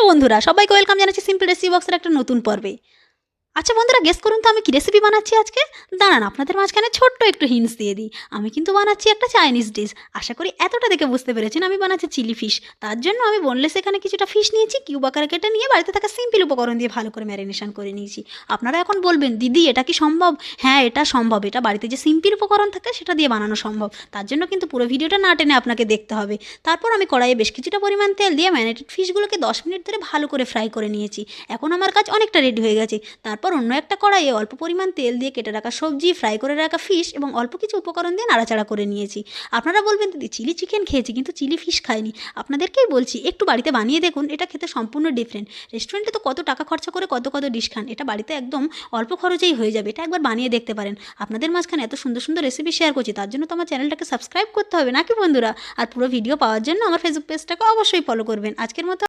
Hello বন্ধুরা, সবাইকে welcome জানাচ্ছি সিম্পল রেসিপি বক্সের একটা নতুন পর্বে। আচ্ছা বন্ধুরা, গেস করুন তো আমি কি রেসিপি বানাচ্ছি আজকে। দাঁড়ান, আপনাদের মাঝখানে ছোট্ট একটু হিন্টস দিয়ে দিই। আমি কিন্তু বানাচ্ছি একটা চাইনিজ ডিশ। আশা করি এতটা দেখে বুঝতে পেরেছেন আমি বানাচ্ছি চিলি ফিশ। তার জন্য আমি বোনলেস এখানে কিছুটা ফিশ নিয়েছি, কিউব আকারে কেটে নিয়ে বাড়িতে থাকা সিম্পল উপকরণ দিয়ে ভালো করে ম্যারিনেশন করে নিয়েছি। আপনারা এখন বলবেন, দিদি এটা কি সম্ভব? হ্যাঁ, এটা সম্ভব। এটা বাড়িতে যে সিম্পল উপকরণ থাকে সেটা দিয়ে বানানো সম্ভব। তার জন্য কিন্তু পুরো ভিডিওটা না টেনে আপনাকে দেখতে হবে। তারপর আমি কড়াইয়ে বেশ কিছুটা পরিমাণ তেল দিয়ে ম্যারিনেটেড ফিশগুলোকে 10 মিনিট ধরে ভালো করে ফ্রাই করে নিয়েছি। এখন আমার কাজ অনেকটা রেডি হয়ে গেছে। তারপর অন্য একটা কড়াইয়ে অল্প পরিমাণ তেল দিয়ে কেটে রাখা সবজি, ফ্রাই করে রাখা ফিশ এবং অল্প কিছু উপকরণ দিয়ে নাড়াচাড়া করে নিয়েছি। আপনারা বলবেন, দিদি চিলি চিকেন খেয়েছি কিন্তু চিলি ফিশ খাইনি। আপনাদেরকেই বলছি, একটু বাড়িতে বানিয়ে দেখুন, এটা খেতে সম্পূর্ণ ডিফারেন্ট। রেস্টুরেন্টে তো কত টাকা খরচা করে কত কত ডিশ খান, এটা বাড়িতে একদম অল্প খরচেই হয়ে যাবে। এটা একবার বানিয়ে দেখতে পারেন। আপনাদের মাঝখানে এত সুন্দর সুন্দর রেসিপি শেয়ার করছি, তার জন্য তো আমার চ্যানেলটাকে সাবস্ক্রাইব করতে হবে নাকি বন্ধুরা? আর পুরো ভিডিও পাওয়ার জন্য আমার ফেসবুক পেজটাকে অবশ্যই ফলো করবেন। আজকের মতো